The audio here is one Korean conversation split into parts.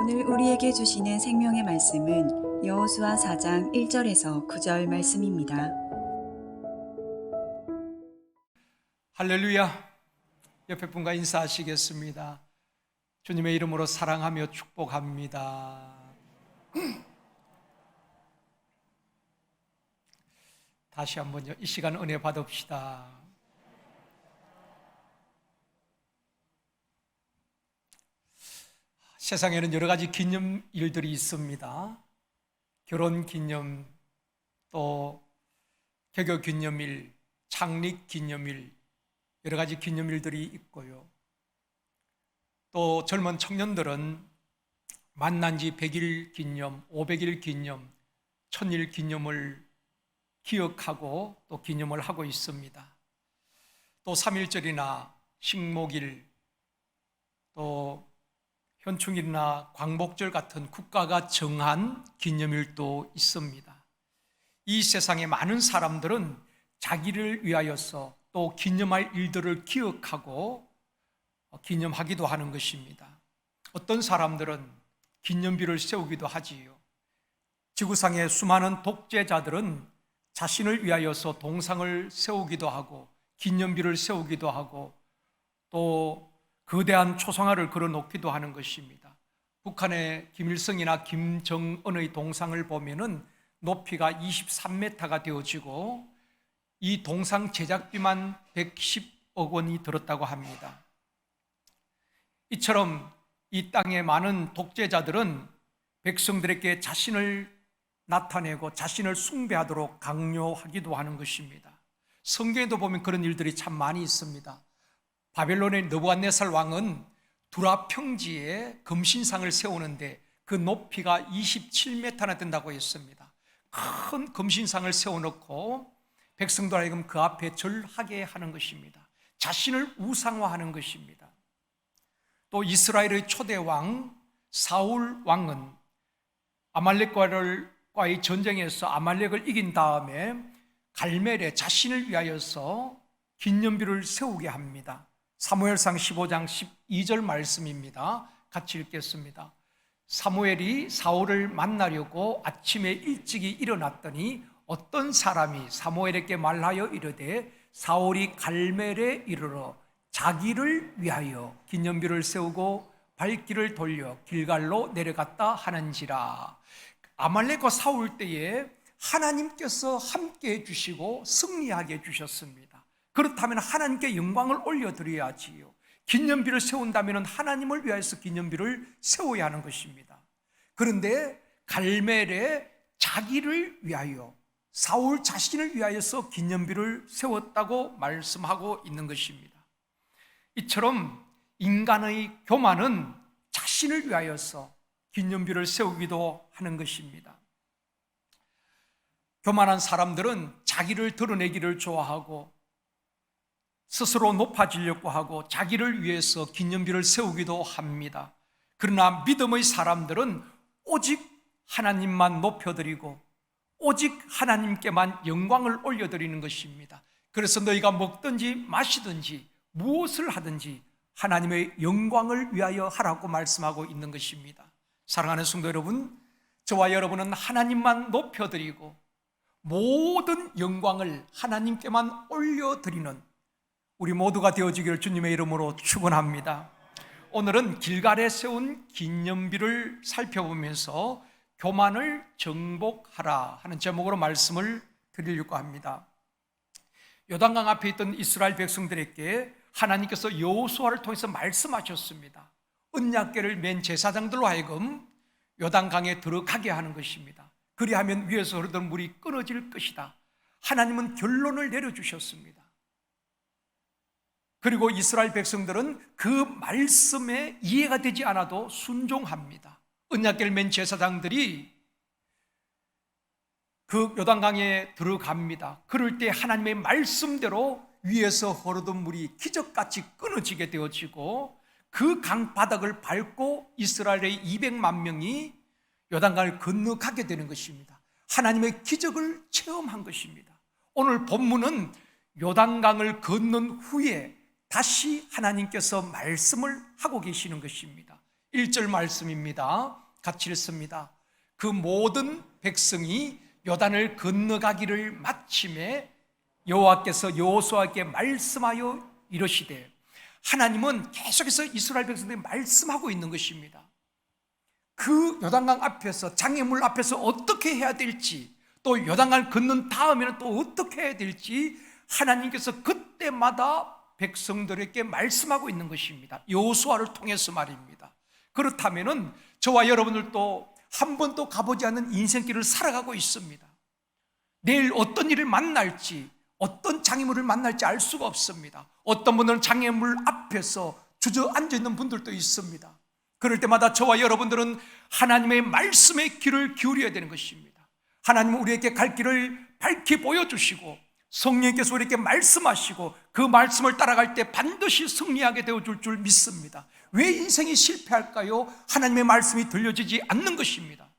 오늘 우리에게 주시는 생명의 말씀은 여호수아 4장 1절에서 9절 말씀입니다. 할렐루야. 옆에 분과 인사하시겠습니다. 주님의 이름으로 사랑하며 축복합니다. 다시 한번요, 이 시간 은혜 받읍시다. 세상에는 여러 가지 기념일들이 있습니다. 결혼 기념, 또 개교 기념일, 창립 기념일, 여러 가지 기념일들이 있고요. 또 젊은 청년들은 만난 지 100일 기념, 500일 기념, 1000일 기념을 기억하고 또 기념을 하고 있습니다. 또 3.1절이나 식목일, 또 현충일이나 광복절 같은 국가가 정한 기념일도 있습니다. 이 세상의 많은 사람들은 자기를 위하여서 또 기념할 일들을 기억하고 기념하기도 하는 것입니다. 어떤 사람들은 기념비를 세우기도 하지요. 지구상의 수많은 독재자들은 자신을 위하여서 동상을 세우기도 하고 기념비를 세우기도 하고 또 거대한 초상화를 걸어놓기도 하는 것입니다. 북한의 김일성이나 김정은의 동상을 보면은 높이가 23m가 되어지고 이 동상 제작비만 110억 원이 들었다고 합니다. 이처럼 이 땅의 많은 독재자들은 백성들에게 자신을 나타내고 자신을 숭배하도록 강요하기도 하는 것입니다. 성경에도 보면 그런 일들이 참 많이 있습니다. 바벨론의 느부갓네살 왕은 두라 평지에 금신상을 세우는데 그 높이가 27m나 된다고 했습니다. 큰 금신상을 세워놓고 백성들 하여금 그 앞에 절하게 하는 것입니다. 자신을 우상화하는 것입니다. 또 이스라엘의 초대 왕 사울 왕은 아말렉과의 전쟁에서 아말렉을 이긴 다음에 갈멜에 자신을 위하여서 기념비를 세우게 합니다. 사무엘상 15장 12절 말씀입니다. 같이 읽겠습니다. 사무엘이 사울을 만나려고 아침에 일찍이 일어났더니 어떤 사람이 사무엘에게 말하여 이르되 사울이 갈멜에 이르러 자기를 위하여 기념비를 세우고 발길을 돌려 길갈로 내려갔다 하는지라. 아말렉과 싸울 때에 하나님께서 함께 해주시고 승리하게 해주셨습니다. 그렇다면 하나님께 영광을 올려드려야지요. 기념비를 세운다면 하나님을 위하여서 기념비를 세워야 하는 것입니다. 그런데 갈멜에 자기를 위하여 사울 자신을 위하여서 기념비를 세웠다고 말씀하고 있는 것입니다. 이처럼 인간의 교만은 자신을 위하여서 기념비를 세우기도 하는 것입니다. 교만한 사람들은 자기를 드러내기를 좋아하고 스스로 높아지려고 하고 자기를 위해서 기념비를 세우기도 합니다. 그러나 믿음의 사람들은 오직 하나님만 높여드리고 오직 하나님께만 영광을 올려드리는 것입니다. 그래서 너희가 먹든지 마시든지 무엇을 하든지 하나님의 영광을 위하여 하라고 말씀하고 있는 것입니다. 사랑하는 성도 여러분, 저와 여러분은 하나님만 높여드리고 모든 영광을 하나님께만 올려드리는 우리 모두가 되어지기를 주님의 이름으로 축원합니다. 오늘은 길갈에 세운 기념비를 살펴보면서 교만을 정복하라 하는 제목으로 말씀을 드리려고 합니다. 요단강 앞에 있던 이스라엘 백성들에게 하나님께서 여호수아를 통해서 말씀하셨습니다. 언약궤를 맨 제사장들로 하여금 요단강에 들어가게 하는 것입니다. 그리하면 위에서 흐르던 물이 끊어질 것이다. 하나님은 결론을 내려주셨습니다. 그리고 이스라엘 백성들은 그 말씀에 이해가 되지 않아도 순종합니다. 언약궤를 맨 제사장들이 그 요단강에 들어갑니다. 그럴 때 하나님의 말씀대로 위에서 흐르던 물이 기적같이 끊어지게 되어지고 그 강바닥을 밟고 이스라엘의 200만 명이 요단강을 건너가게 되는 것입니다. 하나님의 기적을 체험한 것입니다. 오늘 본문은 요단강을 건넌 후에 다시 하나님께서 말씀을 하고 계시는 것입니다. 1절 말씀입니다. 같이 읽습니다. 그 모든 백성이 요단을 건너가기를 마침에 여호와께서 여호수아에게 말씀하여 이르시되, 하나님은 계속해서 이스라엘 백성들에게 말씀하고 있는 것입니다. 그 요단강 앞에서, 장애물 앞에서 어떻게 해야 될지, 또 요단강을 건넌 다음에는 또 어떻게 해야 될지 하나님께서 그때마다 백성들에게 말씀하고 있는 것입니다. 여호수아를 통해서 말입니다. 그렇다면 저와 여러분들도 한 번도 가보지 않은 인생길을 살아가고 있습니다. 내일 어떤 일을 만날지, 어떤 장애물을 만날지 알 수가 없습니다. 어떤 분들은 장애물 앞에서 주저앉아 있는 분들도 있습니다. 그럴 때마다 저와 여러분들은 하나님의 말씀에 귀를 기울여야 되는 것입니다. 하나님은 우리에게 갈 길을 밝히 보여주시고 성령께서 우리에게 말씀하시고 그 말씀을 따라갈 때 반드시 승리하게 되어줄 줄 믿습니다. 왜 인생이 실패할까요? 하나님의 말씀이 들려지지 않는 것입니다.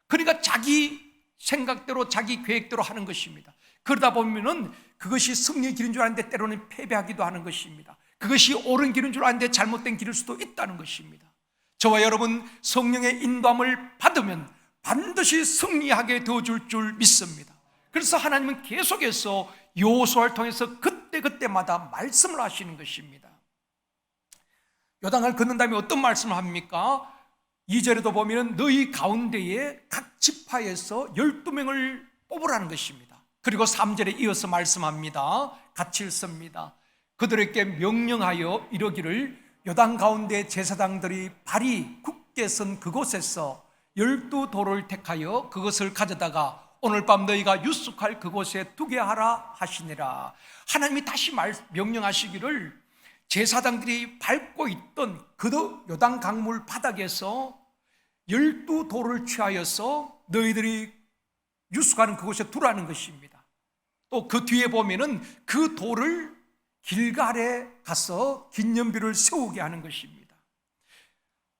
그러니까 자기 생각대로 자기 계획대로 하는 것입니다. 그러다 보면은 그것이 승리의 길인 줄 아는데 때로는 패배하기도 하는 것입니다. 그것이 옳은 길인 줄 아는데 잘못된 길일 수도 있다는 것입니다. 저와 여러분 성령의 인도함을 받으면 반드시 승리하게 되어줄 줄 믿습니다. 그래서 하나님은 계속해서 여호수아를 통해서 그때그때마다 말씀을 하시는 것입니다. 요단강을 건넌 다음에 어떤 말씀을 합니까? 2절에도 보면 너희 가운데에 각 지파에서 12명을 뽑으라는 것입니다. 그리고 3절에 이어서 말씀합니다. 같이 읽습니다. 그들에게 명령하여 이르기를 요단 가운데 제사장들이 발이 굳게 선 그곳에서 12돌을 택하여 그것을 가져다가 오늘 밤 너희가 유숙할 그곳에 두게 하라 하시니라. 하나님이 다시 명령하시기를 제사장들이 밟고 있던 그 요단 강물 바닥에서 12돌을 취하여서 너희들이 유숙하는 그곳에 두라는 것입니다. 또 그 뒤에 보면은 그 돌을 길갈에 가서 기념비를 세우게 하는 것입니다.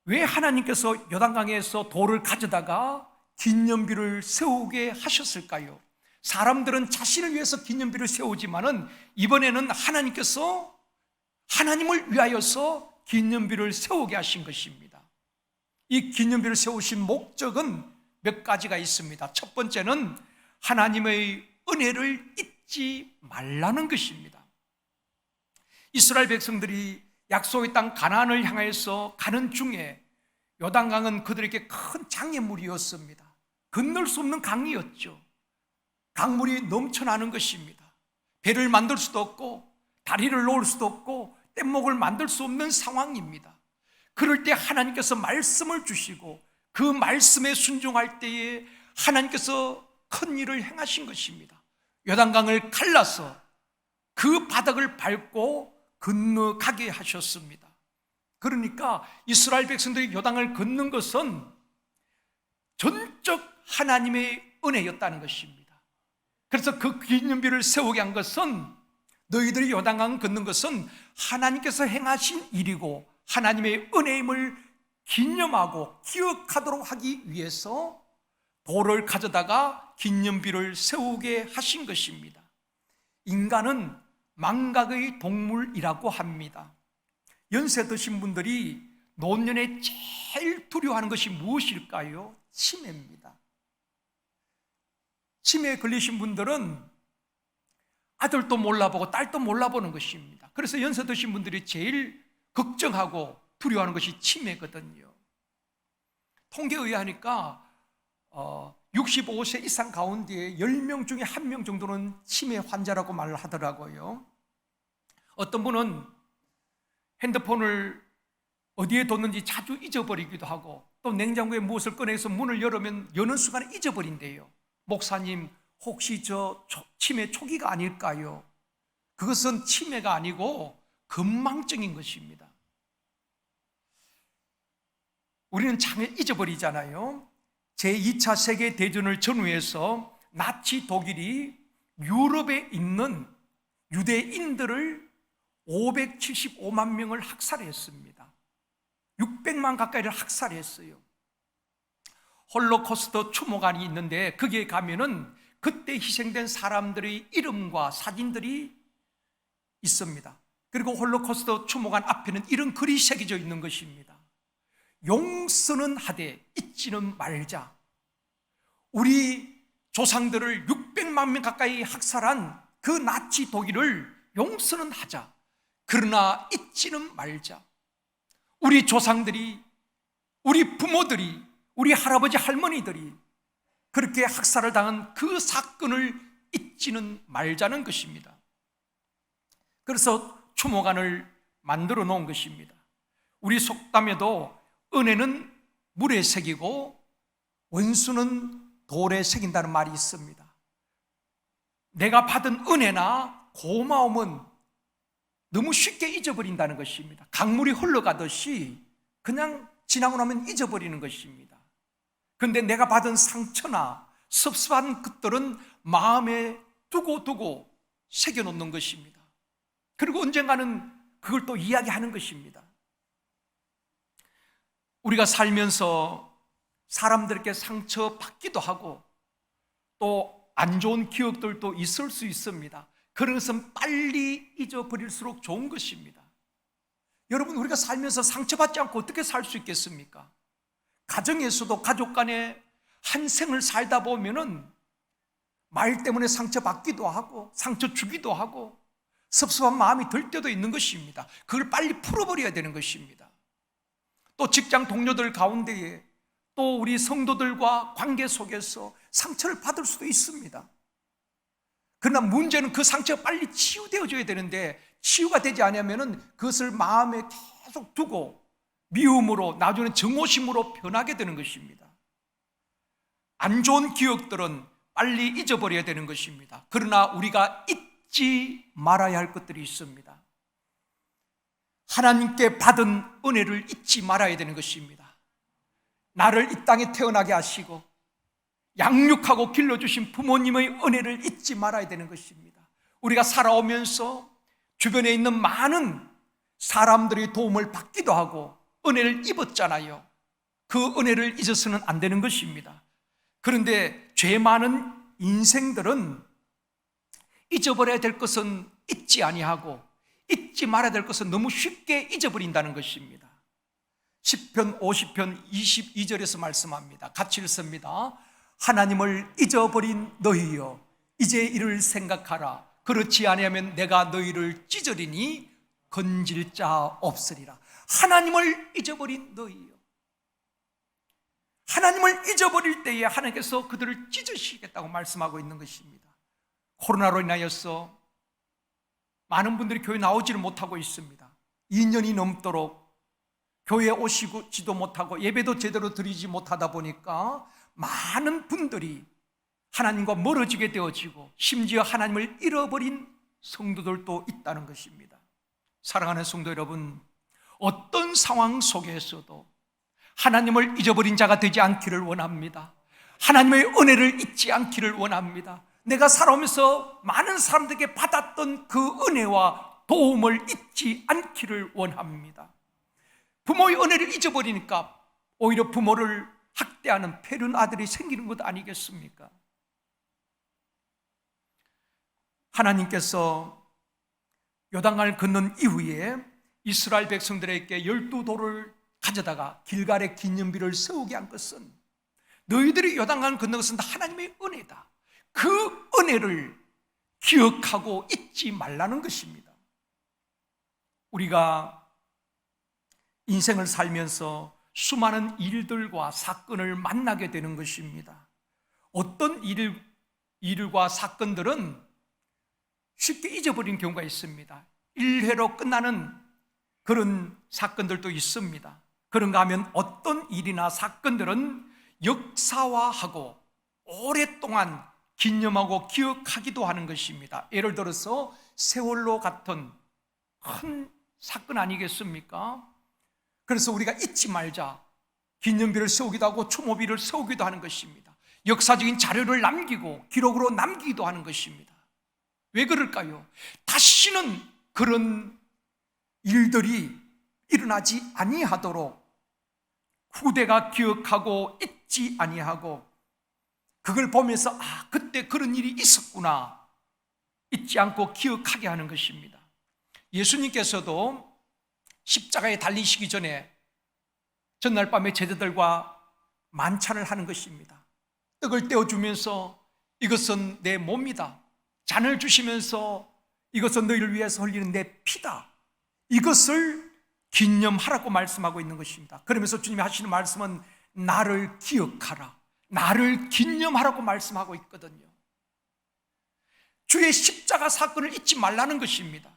왜 하나님께서 요단강에서 돌을 가져다가 기념비를 세우게 하셨을까요? 사람들은 자신을 위해서 기념비를 세우지만은 이번에는 하나님께서 하나님을 위하여서 기념비를 세우게 하신 것입니다. 이 기념비를 세우신 목적은 몇 가지가 있습니다. 첫 번째는 하나님의 은혜를 잊지 말라는 것입니다. 이스라엘 백성들이 약속의 땅 가나안을 향해서 가는 중에 요단강은 그들에게 큰 장애물이었습니다. 건널 수 없는 강이었죠. 강물이 넘쳐나는 것입니다. 배를 만들 수도 없고 다리를 놓을 수도 없고 뗏목을 만들 수 없는 상황입니다. 그럴 때 하나님께서 말씀을 주시고 그 말씀에 순종할 때에 하나님께서 큰 일을 행하신 것입니다. 요단강을 갈라서 그 바닥을 밟고 건너가게 하셨습니다. 그러니까 이스라엘 백성들이 요단을 건넌 것은 전적 하나님의 은혜였다는 것입니다. 그래서 그 기념비를 세우게 한 것은, 너희들이 요단강을 건넌 것은 하나님께서 행하신 일이고 하나님의 은혜임을 기념하고 기억하도록 하기 위해서 돌을 가져다가 기념비를 세우게 하신 것입니다. 인간은 망각의 동물이라고 합니다. 연세 드신 분들이 노년에 제일 두려워하는 것이 무엇일까요? 치매입니다. 치매에 걸리신 분들은 아들도 몰라보고 딸도 몰라보는 것입니다. 그래서 연세 드신 분들이 제일 걱정하고 두려워하는 것이 치매거든요. 통계에 의하니까 65세 이상 가운데 10명 중에 1명 정도는 치매 환자라고 말을 하더라고요. 어떤 분은 핸드폰을 어디에 뒀는지 자주 잊어버리기도 하고, 또 냉장고에 무엇을 꺼내서 문을 열으면 여는 순간에 잊어버린대요. 목사님, 혹시 저 치매 초기가 아닐까요? 그것은 치매가 아니고 건망증인 것입니다. 우리는 참 잊어버리잖아요. 제2차 세계대전을 전후해서 나치 독일이 유럽에 있는 유대인들을 575만 명을 학살했습니다. 600만 가까이를 학살했어요. 홀로코스트 추모관이 있는데 거기에 가면은 그때 희생된 사람들의 이름과 사진들이 있습니다. 그리고 홀로코스트 추모관 앞에는 이런 글이 새겨져 있는 것입니다. 용서는 하되 잊지는 말자. 우리 조상들을 600만 명 가까이 학살한 그 나치 독일을 용서는 하자. 그러나 잊지는 말자. 우리 조상들이, 우리 부모들이, 우리 할아버지 할머니들이 그렇게 학살을 당한 그 사건을 잊지는 말자는 것입니다. 그래서 추모관을 만들어 놓은 것입니다. 우리 속담에도 은혜는 물에 새기고 원수는 돌에 새긴다는 말이 있습니다. 내가 받은 은혜나 고마움은 너무 쉽게 잊어버린다는 것입니다. 강물이 흘러가듯이 그냥 지나고 나면 잊어버리는 것입니다. 그런데 내가 받은 상처나 섭섭한 것들은 마음에 두고 새겨놓는 것입니다. 그리고 언젠가는 그걸 또 이야기하는 것입니다. 우리가 살면서 사람들에게 상처받기도 하고 또 안 좋은 기억들도 있을 수 있습니다. 그런 것은 빨리 잊어버릴수록 좋은 것입니다. 여러분, 우리가 살면서 상처받지 않고 어떻게 살 수 있겠습니까? 가정에서도 가족 간에 한 생을 살다 보면은 말 때문에 상처받기도 하고 상처 주기도 하고 섭섭한 마음이 들 때도 있는 것입니다. 그걸 빨리 풀어버려야 되는 것입니다. 또 직장 동료들 가운데에 또 우리 성도들과 관계 속에서 상처를 받을 수도 있습니다. 그러나 문제는 그 상처가 빨리 치유되어져야 되는데 치유가 되지 않으면 그것을 마음에 계속 두고 미움으로 나중에 증오심으로 변하게 되는 것입니다. 안 좋은 기억들은 빨리 잊어버려야 되는 것입니다. 그러나 우리가 잊지 말아야 할 것들이 있습니다. 하나님께 받은 은혜를 잊지 말아야 되는 것입니다. 나를 이 땅에 태어나게 하시고 양육하고 길러주신 부모님의 은혜를 잊지 말아야 되는 것입니다. 우리가 살아오면서 주변에 있는 많은 사람들의 도움을 받기도 하고 은혜를 입었잖아요. 그 은혜를 잊어서는 안 되는 것입니다. 그런데 죄 많은 인생들은 잊어버려야 될 것은 잊지 아니하고 잊지 말아야 될 것은 너무 쉽게 잊어버린다는 것입니다. 시편 50편 22절에서 말씀합니다. 같이 읽습니다. 하나님을 잊어버린 너희여 이제 이를 생각하라. 그렇지 아니하면 내가 너희를 찢으리니 건질 자 없으리라. 하나님을 잊어버린 너희여. 하나님을 잊어버릴 때에 하나님께서 그들을 찢으시겠다고 말씀하고 있는 것입니다. 코로나로 인하여서 많은 분들이 교회 나오지를 못하고 있습니다. 2년이 넘도록 교회에 오시지도 못하고 예배도 제대로 드리지 못하다 보니까 많은 분들이 하나님과 멀어지게 되어지고 심지어 하나님을 잃어버린 성도들도 있다는 것입니다. 사랑하는 성도 여러분, 어떤 상황 속에서도 하나님을 잊어버린 자가 되지 않기를 원합니다. 하나님의 은혜를 잊지 않기를 원합니다. 내가 살아오면서 많은 사람들에게 받았던 그 은혜와 도움을 잊지 않기를 원합니다. 부모의 은혜를 잊어버리니까 오히려 부모를 학대하는 폐륜 아들이 생기는 것 아니겠습니까? 하나님께서 요단강을 건넌 이후에 이스라엘 백성들에게 12돌을 가져다가 길갈에 기념비를 세우게 한 것은 너희들이 요단강을 건넌 것은 다 하나님의 은혜다. 그 은혜를 기억하고 잊지 말라는 것입니다. 우리가 인생을 살면서 수많은 일들과 사건을 만나게 되는 것입니다. 어떤 일과 사건들은 쉽게 잊어버리는 경우가 있습니다. 일회로 끝나는 그런 사건들도 있습니다. 그런가 하면 어떤 일이나 사건들은 역사화하고 오랫동안 기념하고 기억하기도 하는 것입니다. 예를 들어서 세월호 같은 큰 사건 아니겠습니까? 그래서 우리가 잊지 말자 기념비를 세우기도 하고 추모비를 세우기도 하는 것입니다. 역사적인 자료를 남기고 기록으로 남기기도 하는 것입니다. 왜 그럴까요? 다시는 그런 일들이 일어나지 아니하도록 후대가 기억하고 잊지 아니하고 그걸 보면서 그때 그런 일이 있었구나 잊지 않고 기억하게 하는 것입니다. 예수님께서도 십자가에 달리시기 전에 전날 밤에 제자들과 만찬을 하는 것입니다. 떡을 떼어주면서 이것은 내 몸이다, 잔을 주시면서 이것은 너희를 위해서 흘리는 내 피다, 이것을 기념하라고 말씀하고 있는 것입니다. 그러면서 주님이 하시는 말씀은 나를 기억하라, 나를 기념하라고 말씀하고 있거든요. 주의 십자가 사건을 잊지 말라는 것입니다.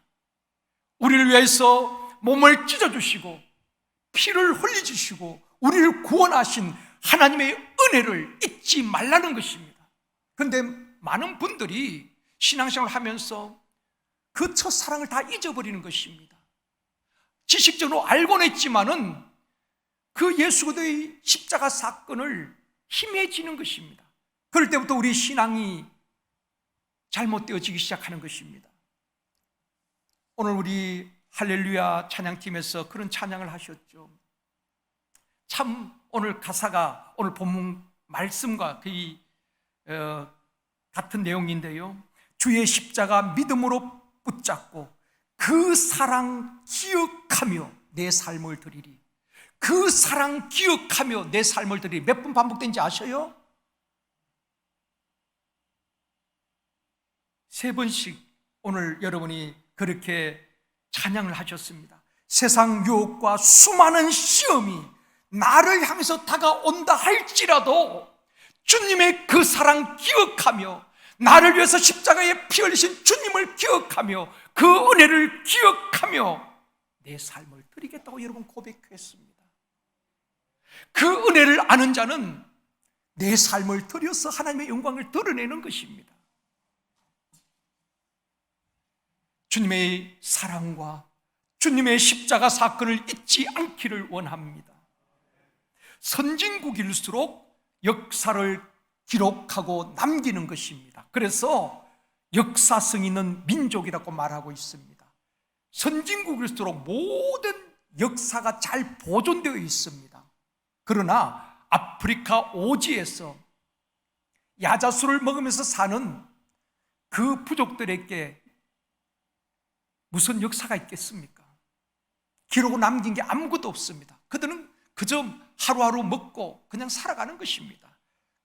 우리를 위해서 몸을 찢어주시고 피를 흘려주시고 우리를 구원하신 하나님의 은혜를 잊지 말라는 것입니다. 그런데 많은 분들이 신앙생활을 하면서 그 첫사랑을 다 잊어버리는 것입니다. 지식적으로 알고는 있지만은 그 예수 그리스도의 십자가 사건을 희미해지는 것입니다. 그럴 때부터 우리 신앙이 잘못되어지기 시작하는 것입니다. 오늘 우리 할렐루야 찬양팀에서 그런 찬양을 하셨죠. 참 오늘 가사가 오늘 본문 말씀과 거의 같은 내용인데요. 주의 십자가 믿음으로 붙잡고 그 사랑 기억하며 내 삶을 드리리. 그 사랑 기억하며 내 삶을 드리리. 몇 번 반복된지 아셔요? 3번씩 오늘 여러분이 그렇게 찬양을 하셨습니다. 세상 유혹과 수많은 시험이 나를 향해서 다가온다 할지라도 주님의 그 사랑 기억하며 나를 위해서 십자가에 피 흘리신 주님을 기억하며 그 은혜를 기억하며 내 삶을 드리겠다고 여러분 고백했습니다. 그 은혜를 아는 자는 내 삶을 드려서 하나님의 영광을 드러내는 것입니다. 주님의 사랑과 주님의 십자가 사건을 잊지 않기를 원합니다. 선진국일수록 역사를 기록하고 남기는 것입니다. 그래서 역사성 있는 민족이라고 말하고 있습니다. 선진국일수록 모든 역사가 잘 보존되어 있습니다. 그러나 아프리카 오지에서 야자수를 먹으면서 사는 그 부족들에게 무슨 역사가 있겠습니까? 기록을 남긴 게 아무것도 없습니다. 그들은 그저 하루하루 먹고 그냥 살아가는 것입니다.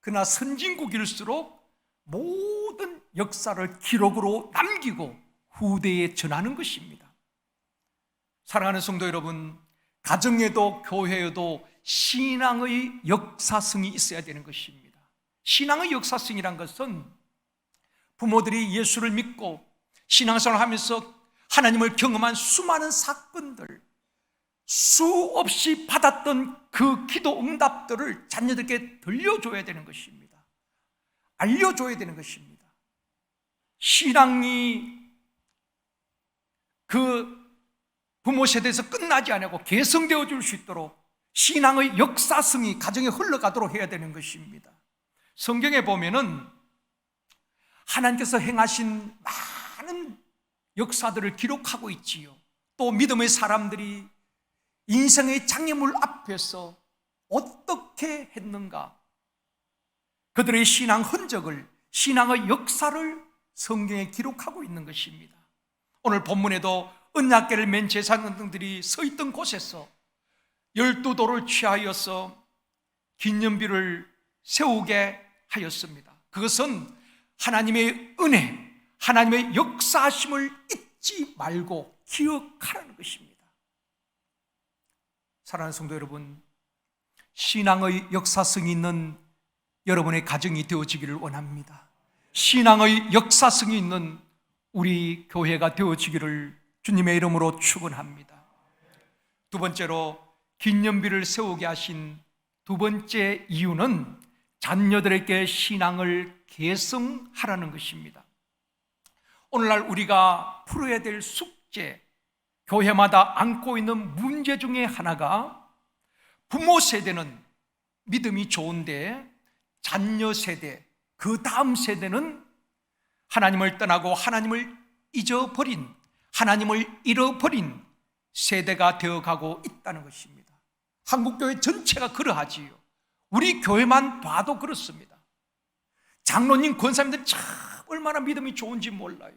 그러나 선진국일수록 모든 역사를 기록으로 남기고 후대에 전하는 것입니다. 사랑하는 성도 여러분, 가정에도 교회에도 신앙의 역사성이 있어야 되는 것입니다. 신앙의 역사성이란 것은 부모들이 예수를 믿고 신앙생활을 하면서 하나님을 경험한 수많은 사건들, 수없이 받았던 그 기도 응답들을 자녀들에게 들려줘야 되는 것입니다. 알려줘야 되는 것입니다. 신앙이 그 부모 세대에서 끝나지 않고 개성되어 줄 수 있도록 신앙의 역사성이 가정에 흘러가도록 해야 되는 것입니다. 성경에 보면은 하나님께서 행하신 많은 역사들을 기록하고 있지요. 또 믿음의 사람들이 인생의 장애물 앞에서 어떻게 했는가, 그들의 신앙 흔적을, 신앙의 역사를 성경에 기록하고 있는 것입니다. 오늘 본문에도 언약궤를 맨 제사장들이 서 있던 곳에서 12돌을 취하여서 기념비를 세우게 하였습니다. 그것은 하나님의 은혜, 하나님의 역사하심을 잊지 말고 기억하라는 것입니다. 사랑하는 성도 여러분, 신앙의 역사성이 있는 여러분의 가정이 되어지기를 원합니다. 신앙의 역사성이 있는 우리 교회가 되어지기를 주님의 이름으로 축원합니다. 두 번째로 기념비를 세우게 하신 두 번째 이유는 자녀들에게 신앙을 계승하라는 것입니다. 오늘날 우리가 풀어야 될 숙제, 교회마다 안고 있는 문제 중에 하나가 부모 세대는 믿음이 좋은데 자녀 세대, 그 다음 세대는 하나님을 떠나고 하나님을 잊어버린, 하나님을 잃어버린 세대가 되어가고 있다는 것입니다. 한국교회 전체가 그러하지요. 우리 교회만 봐도 그렇습니다. 장로님, 권사님들 참 얼마나 믿음이 좋은지 몰라요.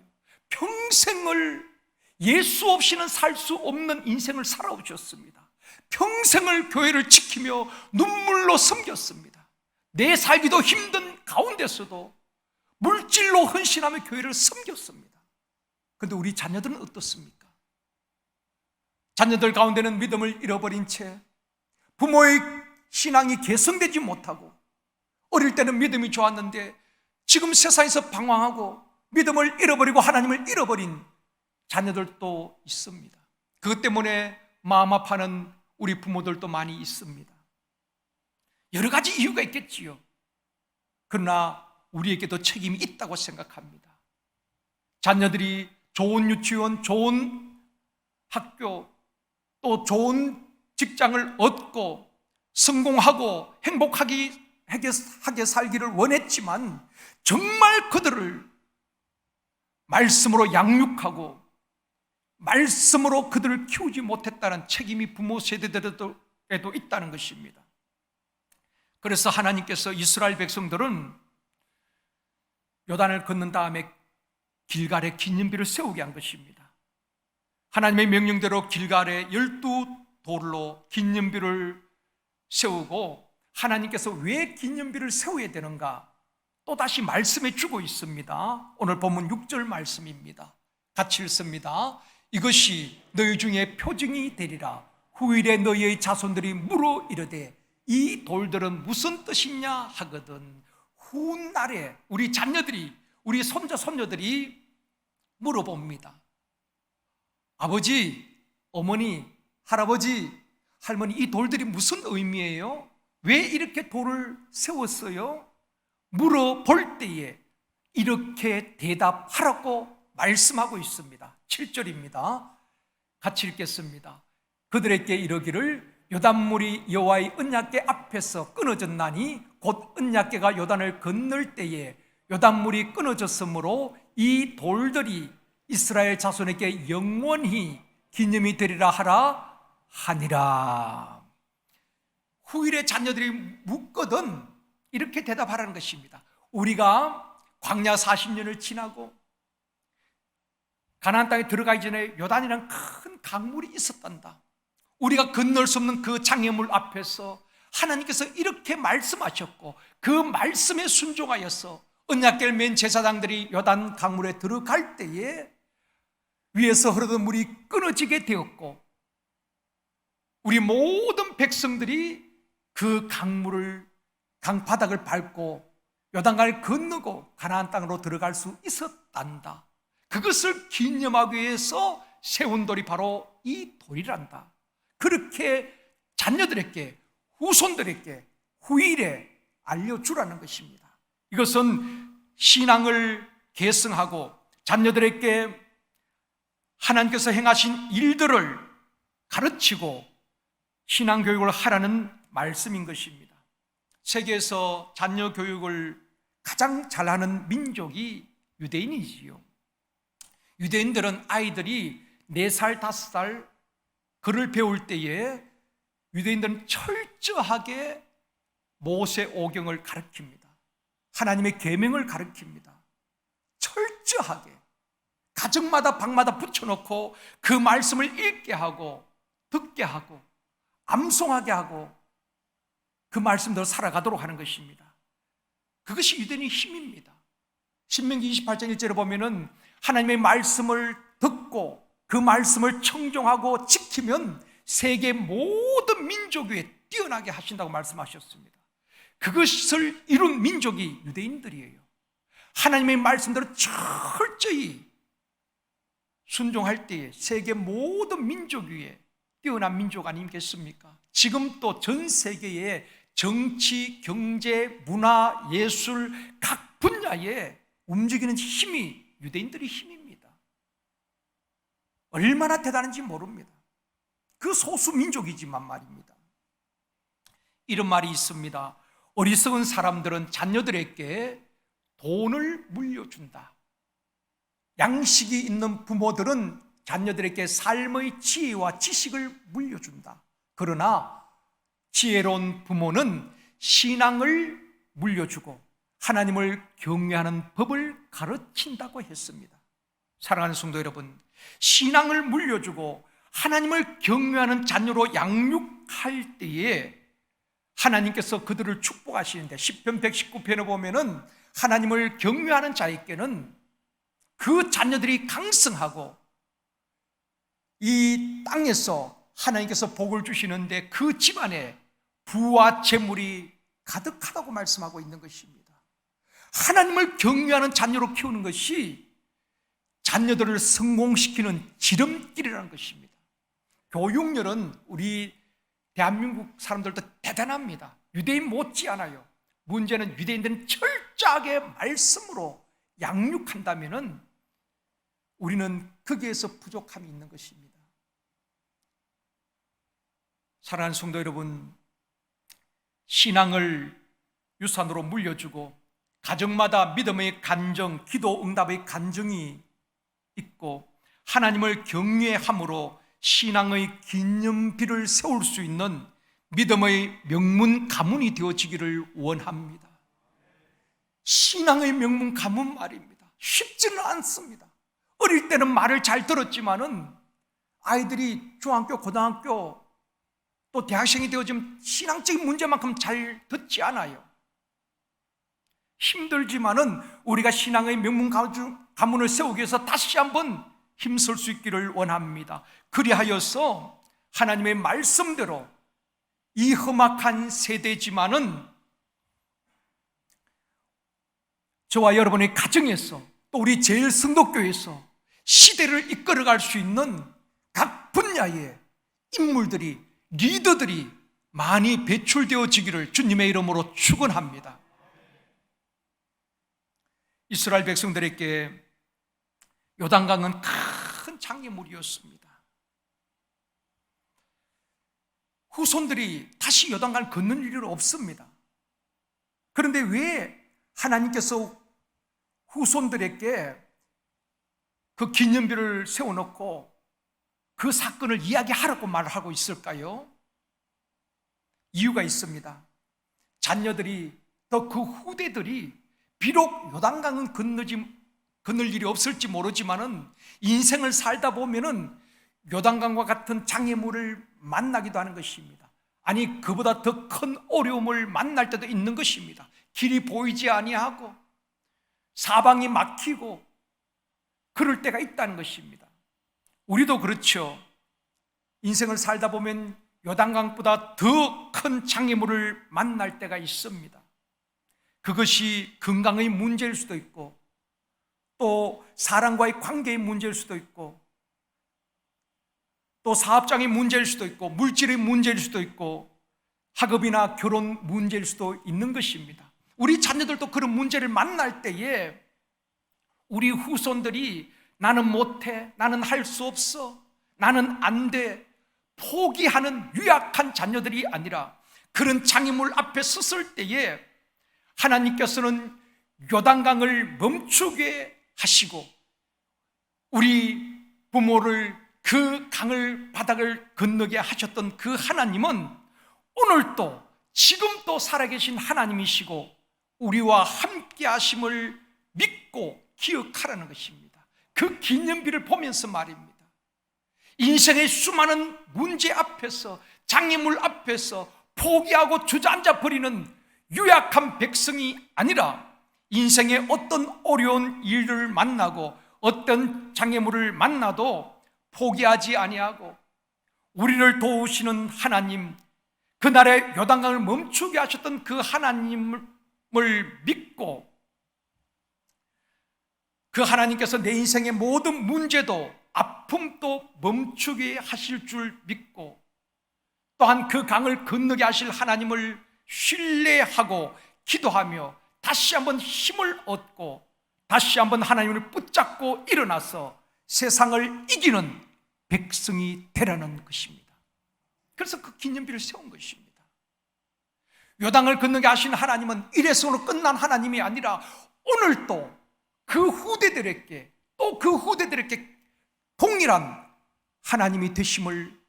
평생을 예수 없이는 살 수 없는 인생을 살아오셨습니다. 평생을 교회를 지키며 눈물로 섬겼습니다. 내 살기도 힘든 가운데서도 물질로 헌신하며 교회를 섬겼습니다. 그런데 우리 자녀들은 어떻습니까? 자녀들 가운데는 믿음을 잃어버린 채 부모의 신앙이 개성되지 못하고, 어릴 때는 믿음이 좋았는데 지금 세상에서 방황하고 믿음을 잃어버리고 하나님을 잃어버린 자녀들도 있습니다. 그것 때문에 마음 아파하는 우리 부모들도 많이 있습니다. 여러 가지 이유가 있겠지요. 그러나 우리에게도 책임이 있다고 생각합니다. 자녀들이 좋은 유치원, 좋은 학교, 또 좋은 직장을 얻고 성공하고 행복하게 살기를 원했지만 정말 그들을 말씀으로 양육하고 말씀으로 그들을 키우지 못했다는 책임이 부모 세대들에도 있다는 것입니다. 그래서 하나님께서 이스라엘 백성들은 요단을 건넌 다음에 길갈에 기념비를 세우게 한 것입니다. 하나님의 명령대로 길갈에 12돌로 기념비를 세우고, 하나님께서 왜 기념비를 세워야 되는가 또다시 말씀해 주고 있습니다. 오늘 본문 6절 말씀입니다. 같이 읽습니다. 이것이 너희 중에 표징이 되리라. 후일에 너희의 자손들이 물어 이르되 이 돌들은 무슨 뜻이냐 하거든. 훗날에 우리 자녀들이, 우리 손자 손녀들이 물어봅니다. 아버지, 어머니, 할아버지, 할머니, 이 돌들이 무슨 의미예요? 왜 이렇게 돌을 세웠어요? 물어볼 때에 이렇게 대답하라고 말씀하고 있습니다. 7절입니다. 같이 읽겠습니다. 그들에게 이르기를 요단물이 여호와의 언약궤 앞에서 끊어졌나니 곧 언약궤가 요단을 건널 때에 요단물이 끊어졌으므로 이 돌들이 이스라엘 자손에게 영원히 기념이 되리라 하라 하니라. 후일의 자녀들이 묻거든 이렇게 대답하라는 것입니다. 우리가 광야 40년을 지나고 가나안 땅에 들어가기 전에 요단이라는 큰 강물이 있었단다. 우리가 건널 수 없는 그 장애물 앞에서 하나님께서 이렇게 말씀하셨고, 그 말씀에 순종하여서 언약궤를 맨 제사장들이 요단 강물에 들어갈 때에 위에서 흐르던 물이 끊어지게 되었고, 우리 모든 백성들이 그 강바닥을 밟고 요단강을 건너고 가나안 땅으로 들어갈 수 있었단다. 그것을 기념하기 위해서 세운 돌이 바로 이 돌이란다. 그렇게 자녀들에게, 후손들에게 후일에 알려주라는 것입니다. 이것은 신앙을 계승하고 자녀들에게 하나님께서 행하신 일들을 가르치고 신앙교육을 하라는 말씀인 것입니다. 세계에서 자녀 교육을 가장 잘하는 민족이 유대인이지요. 유대인들은 아이들이 4살, 5살 글을 배울 때에 유대인들은 철저하게 모세 오경을 가르칩니다. 하나님의 계명을 가르칩니다. 철저하게 가정마다 방마다 붙여놓고 그 말씀을 읽게 하고 듣게 하고 암송하게 하고 그 말씀대로 살아가도록 하는 것입니다. 그것이 유대인의 힘입니다. 신명기 28장 1절에 보면은 하나님의 말씀을 듣고 그 말씀을 청종하고 지키면 세계 모든 민족 위에 뛰어나게 하신다고 말씀하셨습니다. 그것을 이룬 민족이 유대인들이에요. 하나님의 말씀대로 철저히 순종할 때에 세계 모든 민족 위에 뛰어난 민족 아니겠습니까? 지금 또 전 세계의 정치, 경제, 문화, 예술 각 분야에 움직이는 힘이 유대인들의 힘입니다. 얼마나 대단한지 모릅니다. 그 소수 민족이지만 말입니다. 이런 말이 있습니다. 어리석은 사람들은 자녀들에게 돈을 물려준다. 양식이 있는 부모들은 자녀들에게 삶의 지혜와 지식을 물려준다. 그러나 지혜로운 부모는 신앙을 물려주고 하나님을 경외하는 법을 가르친다고 했습니다. 사랑하는 성도 여러분, 신앙을 물려주고 하나님을 경외하는 자녀로 양육할 때에 하나님께서 그들을 축복하시는데, 시편 119편에 보면은 하나님을 경외하는 자에게는 그 자녀들이 강성하고 이 땅에서 하나님께서 복을 주시는데 그 집안에 부와 재물이 가득하다고 말씀하고 있는 것입니다. 하나님을 경외하는 자녀로 키우는 것이 자녀들을 성공시키는 지름길이라는 것입니다. 교육열은 우리 대한민국 사람들도 대단합니다. 유대인 못지않아요. 문제는 유대인들은 철저하게 말씀으로 양육한다면은 우리는 거기에서 부족함이 있는 것입니다. 사랑하는 성도 여러분, 신앙을 유산으로 물려주고 가정마다 믿음의 간정, 기도 응답의 간정이 있고 하나님을 경외함으로 신앙의 기념비를 세울 수 있는 믿음의 명문 가문이 되어지기를 원합니다. 신앙의 명문 가문 말입니다. 쉽지는 않습니다. 어릴 때는 말을 잘 들었지만은 아이들이 중학교, 고등학교 또 대학생이 되어지면 신앙적인 문제만큼 잘 듣지 않아요. 힘들지만은 우리가 신앙의 명문 가문을 세우기 위해서 다시 한번 힘쓸 수 있기를 원합니다. 그리하여서 하나님의 말씀대로 이 험악한 세대지만은 저와 여러분의 가정에서 또 우리 제일성도교회에서 시대를 이끌어갈 수 있는 각 분야의 인물들이, 리더들이 많이 배출되어지기를 주님의 이름으로 축원합니다. 이스라엘 백성들에게 요단강은 큰 장애물이었습니다. 후손들이 다시 요단강을 건널 일은 없습니다. 그런데 왜 하나님께서 후손들에게 그 기념비를 세워놓고 그 사건을 이야기하라고 말을 하고 있을까요? 이유가 있습니다. 자녀들이 또 그 후대들이 비록 요단강은 건널 일이 없을지 모르지만은 인생을 살다 보면은 요단강과 같은 장애물을 만나기도 하는 것입니다. 아니, 그보다 더 큰 어려움을 만날 때도 있는 것입니다. 길이 보이지 아니하고 사방이 막히고 그럴 때가 있다는 것입니다. 우리도 그렇죠. 인생을 살다 보면 요단강보다 더 큰 장애물을 만날 때가 있습니다. 그것이 건강의 문제일 수도 있고 또 사람과의 관계의 문제일 수도 있고 또 사업장의 문제일 수도 있고 물질의 문제일 수도 있고 학업이나 결혼 문제일 수도 있는 것입니다. 우리 자녀들도 그런 문제를 만날 때에 우리 후손들이 나는 못해, 나는 할 수 없어, 나는 안 돼, 포기하는 유약한 자녀들이 아니라 그런 장애물 앞에 섰을 때에 하나님께서는 요단강을 멈추게 하시고 우리 부모를 그 강을 바닥을 건너게 하셨던 그 하나님은 오늘도 지금도 살아계신 하나님이시고 우리와 함께 하심을 믿고 기억하라는 것입니다. 그 기념비를 보면서 말입니다. 인생의 수많은 문제 앞에서, 장애물 앞에서 포기하고 주저앉아 버리는 유약한 백성이 아니라 인생의 어떤 어려운 일을 만나고 어떤 장애물을 만나도 포기하지 아니하고 우리를 도우시는 하나님, 그날의 요단강을 멈추게 하셨던 그 하나님을 믿고 그 하나님께서 내 인생의 모든 문제도 아픔도 멈추게 하실 줄 믿고 또한 그 강을 건너게 하실 하나님을 신뢰하고 기도하며 다시 한번 힘을 얻고 다시 한번 하나님을 붙잡고 일어나서 세상을 이기는 백성이 되라는 것입니다. 그래서 그 기념비를 세운 것입니다. 요단을 건너게 하신 하나님은 이래서는 끝난 하나님이 아니라 오늘도 그 후대들에게 또 그 후대들에게 동일한 하나님이 되심을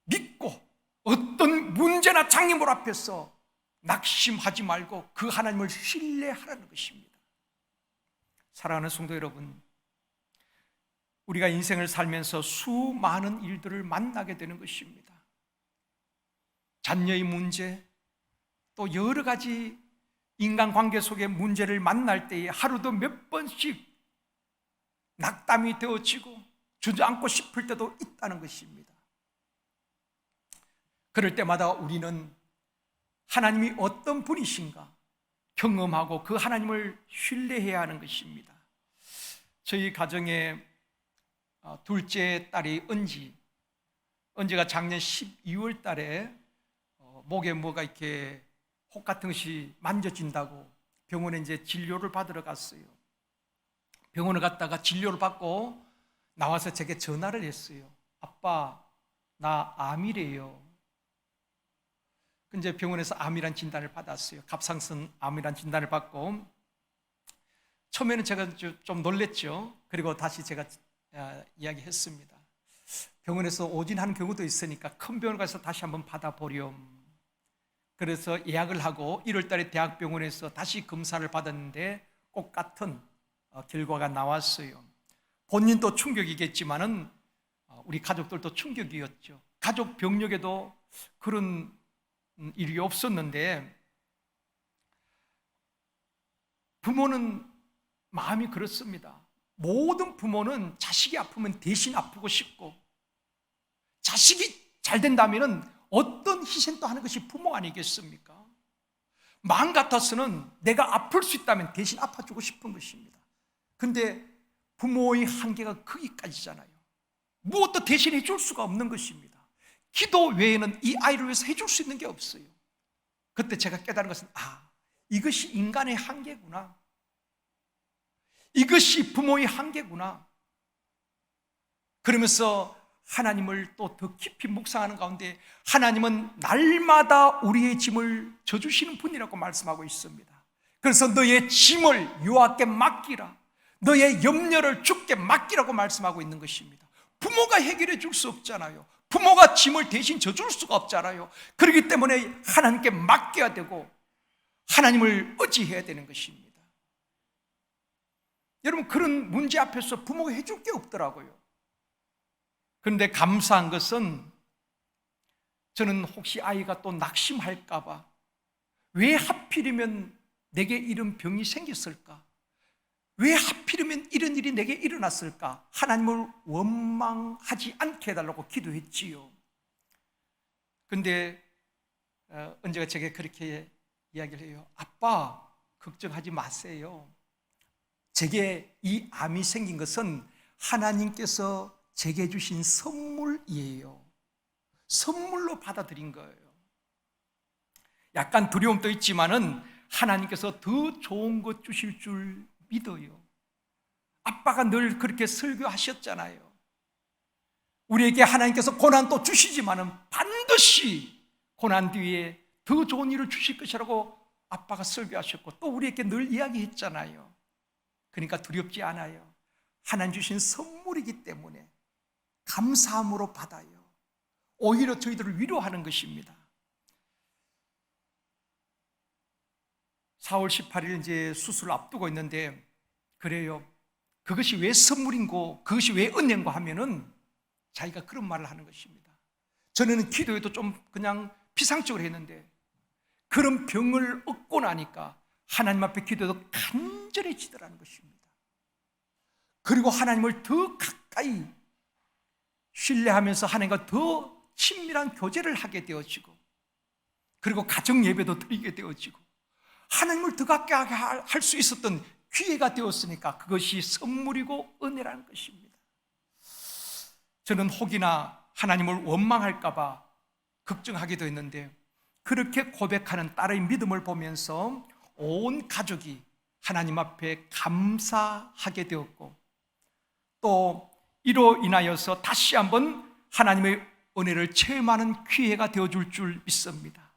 믿고 어떤 문제나 장애물 앞에서 낙심하지 말고 그 하나님을 신뢰하라는 것입니다. 사랑하는 성도 여러분, 우리가 인생을 살면서 수많은 일들을 만나게 되는 것입니다. 자녀의 문제, 또 여러 가지 인간관계 속의 문제를 만날 때에 하루도 몇 번씩 낙담이 되어지고 주저앉고 싶을 때도 있다는 것입니다. 그럴 때마다 우리는 하나님이 어떤 분이신가 경험하고 그 하나님을 신뢰해야 하는 것입니다. 저희 가정에 둘째 딸이 은지가 작년 12월 달에 목에 뭐가 이렇게 혹 같은 것이 만져진다고 병원에 이제 진료를 받으러 갔어요. 병원을 갔다가 진료를 받고 나와서 제게 전화를 했어요. 아빠, 나 암이래요. 이제 병원에서 암이란 진단을 받았어요. 갑상선 암이란 진단을 받고 처음에는 제가 좀 놀랬죠. 그리고 다시 제가 이야기했습니다. 병원에서 오진하는 경우도 있으니까 큰 병원 가서 다시 한번 받아보렴. 그래서 예약을 하고 1월 달에 대학병원에서 다시 검사를 받았는데 똑같은 결과가 나왔어요. 본인도 충격이겠지만은 우리 가족들도 충격이었죠. 가족 병력에도 그런 일이 없었는데 부모는 마음이 그렇습니다. 모든 부모는 자식이 아프면 대신 아프고 싶고 자식이 잘 된다면 어떤 희생도 하는 것이 부모 아니겠습니까? 마음 같아서는 내가 아플 수 있다면 대신 아파주고 싶은 것입니다. 근데 부모의 한계가 거기까지잖아요. 무엇도 대신해 줄 수가 없는 것입니다. 기도 외에는 이 아이를 위해서 해줄 수 있는 게 없어요. 그때 제가 깨달은 것은 이것이 인간의 한계구나. 이것이 부모의 한계구나. 그러면서 하나님을 또 더 깊이 묵상하는 가운데 하나님은 날마다 우리의 짐을 져주시는 분이라고 말씀하고 있습니다. 그래서 너의 짐을 여호와께 맡기라. 너의 염려를 주께 맡기라고 말씀하고 있는 것입니다. 부모가 해결해 줄 수 없잖아요. 부모가 짐을 대신 져줄 수가 없잖아요. 그렇기 때문에 하나님께 맡겨야 되고 하나님을 의지해야 되는 것입니다. 여러분, 그런 문제 앞에서 부모가 해줄 게 없더라고요. 그런데 감사한 것은 저는 혹시 아이가 또 낙심할까 봐 왜 하필이면 내게 이런 병이 생겼을까? 왜 하필이면 이런 일이 내게 일어났을까? 하나님을 원망하지 않게 해달라고 기도했지요. 그런데 은재가 제게 그렇게 이야기를 해요. 아빠, 걱정하지 마세요. 제게 이 암이 생긴 것은 하나님께서 제게 주신 선물이에요. 선물로 받아들인 거예요. 약간 두려움도 있지만은 하나님께서 더 좋은 것 주실 줄 믿어요. 아빠가 늘 그렇게 설교하셨잖아요. 우리에게 하나님께서 고난도 주시지만은 반드시 고난 뒤에 더 좋은 일을 주실 것이라고 아빠가 설교하셨고 또 우리에게 늘 이야기했잖아요. 그러니까 두렵지 않아요. 하나님 주신 선물이기 때문에 감사함으로 받아요. 오히려 저희들을 위로하는 것입니다. 4월 18일 이제 수술을 앞두고 있는데 그래요. 그것이 왜 선물인고 그것이 왜 은혜인고 하면은 자기가 그런 말을 하는 것입니다. 전에는 기도에도 좀 그냥 피상적으로 했는데 그런 병을 얻고 나니까 하나님 앞에 기도해도 간절해지더라는 것입니다. 그리고 하나님을 더 가까이 신뢰하면서 하나님과 더 친밀한 교제를 하게 되어지고 그리고 가정 예배도 드리게 되어지고 하나님을 더 가까이 할 수 있었던 기회가 되었으니까 그것이 선물이고 은혜라는 것입니다. 저는 혹이나 하나님을 원망할까 봐 걱정하기도 했는데 그렇게 고백하는 딸의 믿음을 보면서 온 가족이 하나님 앞에 감사하게 되었고 또 이로 인하여서 다시 한번 하나님의 은혜를 체험하는 기회가 되어줄 줄 믿습니다.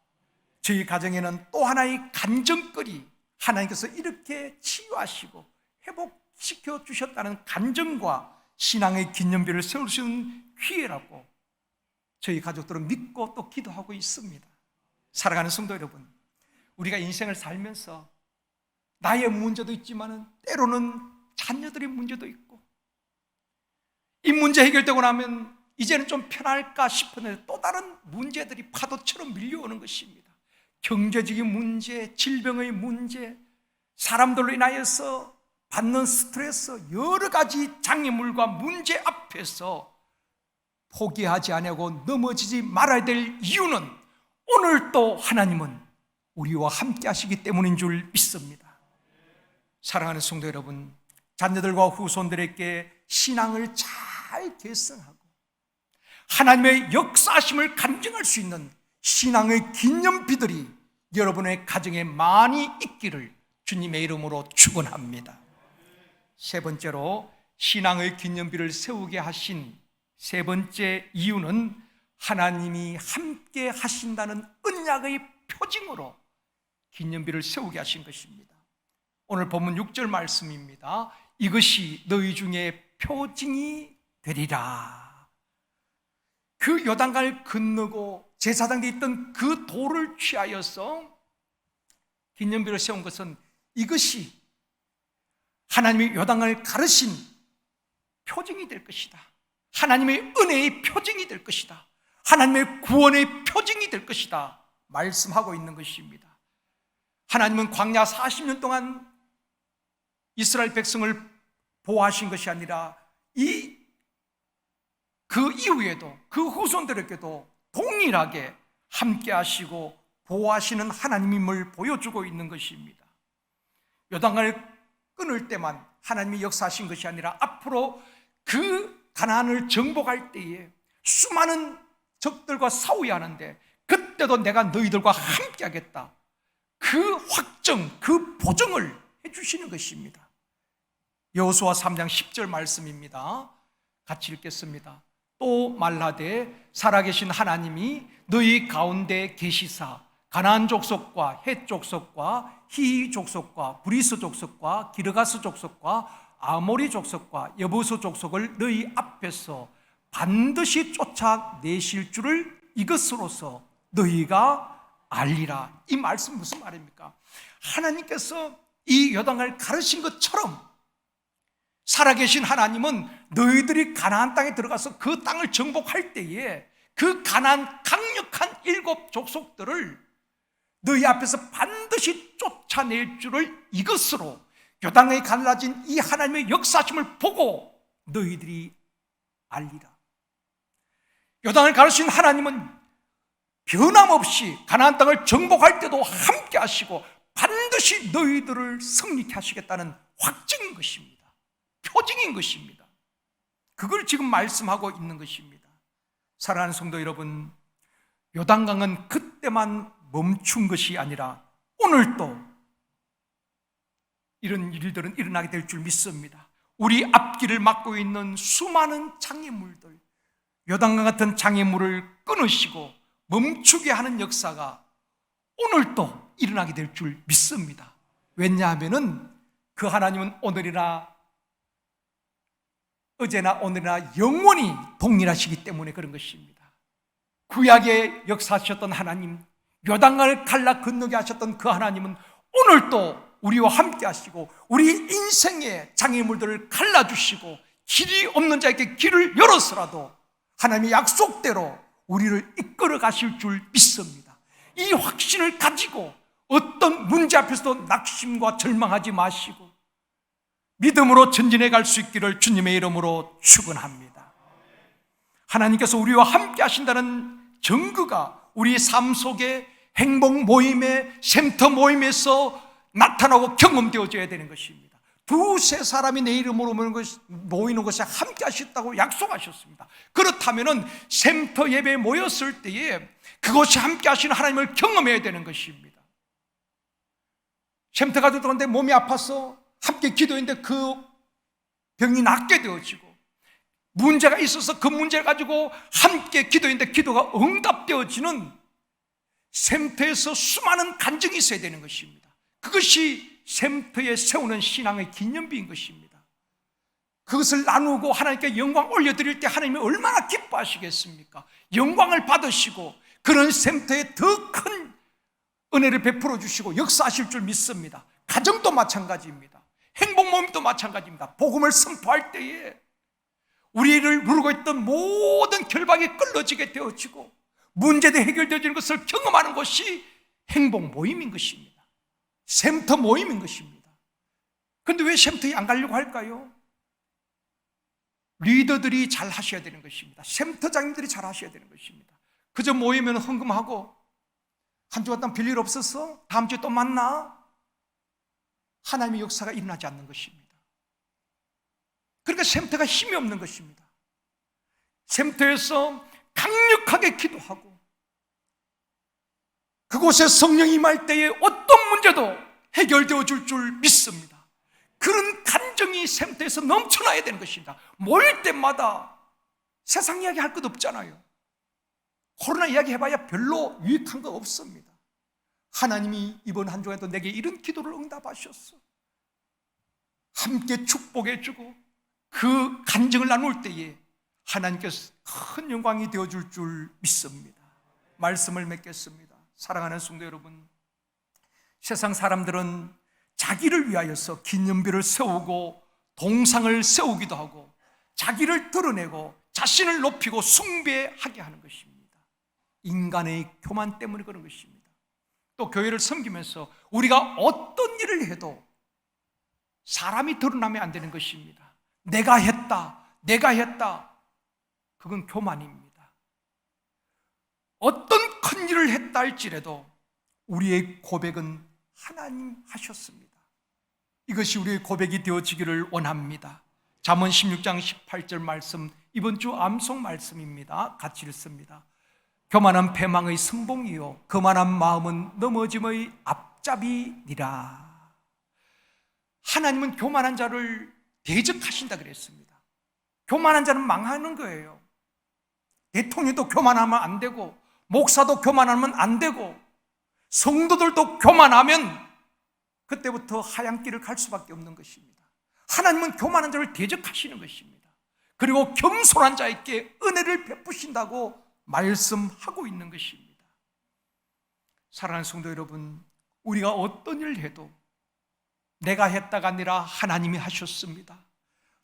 저희 가정에는 또 하나의 간증거리, 하나님께서 이렇게 치유하시고 회복시켜 주셨다는 간증과 신앙의 기념비를 세울 수 있는 기회라고 저희 가족들은 믿고 또 기도하고 있습니다. 사랑하는 성도 여러분, 우리가 인생을 살면서 나의 문제도 있지만 때로는 자녀들의 문제도 있고 이 문제 해결되고 나면 이제는 좀 편할까 싶었는데 또 다른 문제들이 파도처럼 밀려오는 것입니다. 경제적인 문제, 질병의 문제, 사람들로 인하여서 받는 스트레스, 여러 가지 장애물과 문제 앞에서 포기하지 아니하고 넘어지지 말아야 될 이유는 오늘 또 하나님은 우리와 함께 하시기 때문인 줄 믿습니다. 사랑하는 성도 여러분, 자녀들과 후손들에게 신앙을 잘 계승하고 하나님의 역사하심을 간증할 수 있는 신앙의 기념비들이 여러분의 가정에 많이 있기를 주님의 이름으로 축원합니다. 세 번째로 신앙의 기념비를 세우게 하신 세 번째 이유는 하나님이 함께 하신다는 언약의 표징으로 기념비를 세우게 하신 것입니다. 오늘 본문 6절 말씀입니다. 이것이 너희 중에 표징이 되리라. 그 요단강을 건너고 제사장들이 있던 그 돌을 취하여서 기념비를 세운 것은 이것이 하나님의 요단강을 가르신 표징이 될 것이다. 하나님의 은혜의 표징이 될 것이다. 하나님의 구원의 표징이 될 것이다 말씀하고 있는 것입니다. 하나님은 광야 40년 동안 이스라엘 백성을 보호하신 것이 아니라 그 이후에도 그 후손들에게도 동일하게 함께 하시고 보호하시는 하나님임을 보여주고 있는 것입니다. 요단강을 끊을 때만 하나님이 역사하신 것이 아니라 앞으로 그 가나안을 정복할 때에 수많은 적들과 싸워야 하는데 그때도 내가 너희들과 함께 하겠다, 그 확정, 그 보증을 해주시는 것입니다. 여호수아 3장 10절 말씀입니다. 같이 읽겠습니다. 또 말하되 살아계신 하나님이 너희 가운데 계시사 가나안 족속과 헷 족속과 히위 족속과 브리스 족속과 기르가스 족속과 아모리 족속과 여부스 족속을 너희 앞에서 반드시 쫓아내실 줄을 이것으로서 너희가 알리라. 이 말씀 무슨 말입니까? 하나님께서 이 요단강을 가르친 것처럼 살아계신 하나님은 너희들이 가나안 땅에 들어가서 그 땅을 정복할 때에 그 가나안 강력한 7 족속들을 너희 앞에서 반드시 쫓아낼 줄을 이것으로 요단강에 갈라진 이 하나님의 역사심을 보고 너희들이 알리라. 요단을 가르친 하나님은 변함없이 가나안 땅을 정복할 때도 함께 하시고 반드시 너희들을 승리케 하시겠다는 확증인 것입니다. 표징인 것입니다. 그걸 지금 말씀하고 있는 것입니다. 사랑하는 성도 여러분, 요단강은 그때만 멈춘 것이 아니라 오늘도 이런 일들은 일어나게 될 줄 믿습니다. 우리 앞길을 막고 있는 수많은 장애물들, 요단강 같은 장애물을 끊으시고 멈추게 하는 역사가 오늘도 일어나게 될 줄 믿습니다. 왜냐하면 그 하나님은 오늘이나 어제나 오늘이나 영원히 동일하시기 때문에 그런 것입니다. 구약에 역사하셨던 하나님, 요단강을 갈라 건너게 하셨던 그 하나님은 오늘도 우리와 함께 하시고 우리 인생의 장애물들을 갈라주시고 길이 없는 자에게 길을 열어서라도 하나님의 약속대로 우리를 이끌어 가실 줄 믿습니다. 이 확신을 가지고 어떤 문제 앞에서도 낙심과 절망하지 마시고 믿음으로 전진해 갈 수 있기를 주님의 이름으로 축원합니다. 하나님께서 우리와 함께 하신다는 증거가 우리 삶 속에 행복 모임에, 쉼터 모임에서 나타나고 경험되어져야 되는 것입니다. 두세 사람이 내 이름으로 모이는 것에 함께 하셨다고 약속하셨습니다. 그렇다면 쉼터 예배에 모였을 때에 그것이 함께 하시는 하나님을 경험해야 되는 것입니다. 쉼터 가족 들어갔는데 몸이 아파서 함께 기도했는데 그 병이 낫게 되어지고, 문제가 있어서 그 문제를 가지고 함께 기도했는데 기도가 응답되어지는 쉼터에서 수많은 간증이 있어야 되는 것입니다. 그것이 쉼터에 세우는 신앙의 기념비인 것입니다. 그것을 나누고 하나님께 영광 올려드릴 때 하나님이 얼마나 기뻐하시겠습니까? 영광을 받으시고 그런 쉼터에 더 큰 은혜를 베풀어 주시고 역사하실 줄 믿습니다. 가정도 마찬가지입니다. 행복 모임도 마찬가지입니다. 복음을 선포할 때에 우리를 누르고 있던 모든 결박이 끌어지게 되어지고 문제도 해결되어지는 것을 경험하는 것이 행복 모임인 것입니다. 샘터 모임인 것입니다. 그런데 왜 샘터에 안 가려고 할까요? 리더들이 잘 하셔야 되는 것입니다. 샘터장님들이 잘 하셔야 되는 것입니다. 그저 모이면 헌금하고 한 주간 동안 별일 없었어? 다음 주에 또 만나? 하나님의 역사가 일어나지 않는 것입니다. 그러니까 샘터가 힘이 없는 것입니다. 샘터에서 강력하게 기도하고 그곳에 성령이 임할 때에 어떤 문제도 해결되어 줄 믿습니다. 그런 간정이 샘터에서 넘쳐나야 되는 것입니다. 모일 때마다 세상 이야기 할 것 없잖아요. 코로나 이야기 해봐야 별로 유익한 거 없습니다. 하나님이 이번 한 주에도 내게 이런 기도를 응답하셨어. 함께 축복해 주고 그 간증을 나눌 때에 하나님께서 큰 영광이 되어줄 줄 믿습니다. 말씀을 맺겠습니다. 사랑하는 성도 여러분, 세상 사람들은 자기를 위하여서 기념비를 세우고 동상을 세우기도 하고 자기를 드러내고 자신을 높이고 숭배하게 하는 것입니다. 인간의 교만 때문에 그런 것입니다. 또 교회를 섬기면서 우리가 어떤 일을 해도 사람이 드러나면 안 되는 것입니다. 내가 했다. 그건 교만입니다. 어떤 큰 일을 했다 할지라도 우리의 고백은 하나님 하셨습니다. 이것이 우리의 고백이 되어지기를 원합니다. 잠언 16장 18절 말씀, 이번 주 암송 말씀입니다. 같이 읽습니다. 교만한 패망의 승봉이요 거만한 마음은 넘어짐의 앞잡이니라. 하나님은 교만한 자를 대적하신다 그랬습니다. 교만한 자는 망하는 거예요. 대통령도 교만하면 안 되고 목사도 교만하면 안 되고 성도들도 교만하면 그때부터 하얀 길을 갈 수밖에 없는 것입니다. 하나님은 교만한 자를 대적하시는 것입니다. 그리고 겸손한 자에게 은혜를 베푸신다고 말씀하고 있는 것입니다. 사랑하는 성도 여러분, 우리가 어떤 일을 해도 내가 했다가 아니라 하나님이 하셨습니다.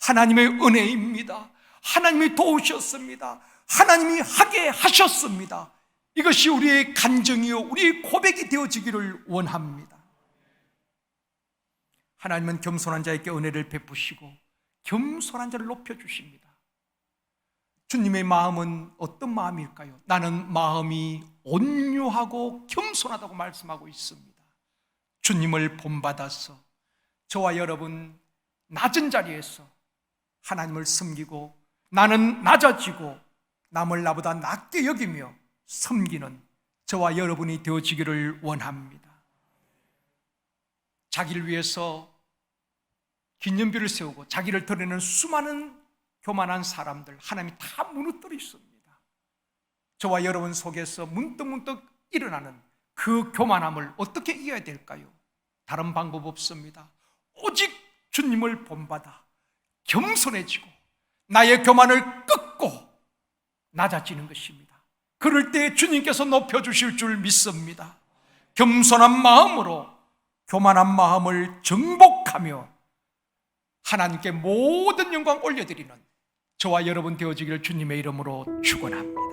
하나님의 은혜입니다. 하나님이 도우셨습니다. 하나님이 하게 하셨습니다. 이것이 우리의 간증이요 우리의 고백이 되어지기를 원합니다. 하나님은 겸손한 자에게 은혜를 베푸시고 겸손한 자를 높여주십니다. 주님의 마음은 어떤 마음일까요? 나는 마음이 온유하고 겸손하다고 말씀하고 있습니다. 주님을 본받아서 저와 여러분 낮은 자리에서 하나님을 섬기고 나는 낮아지고 남을 나보다 낮게 여기며 섬기는 저와 여러분이 되어지기를 원합니다. 자기를 위해서 기념비를 세우고 자기를 드러내는 수많은 교만한 사람들, 하나님이 다 무너뜨려 있습니다. 저와 여러분 속에서 문득문득 일어나는 그 교만함을 어떻게 이겨야 될까요? 다른 방법 없습니다. 오직 주님을 본받아 겸손해지고 나의 교만을 꺾고 낮아지는 것입니다. 그럴 때 주님께서 높여주실 줄 믿습니다. 겸손한 마음으로 교만한 마음을 정복하며 하나님께 모든 영광 올려드리는 저와 여러분 되어지기를 주님의 이름으로 축원합니다.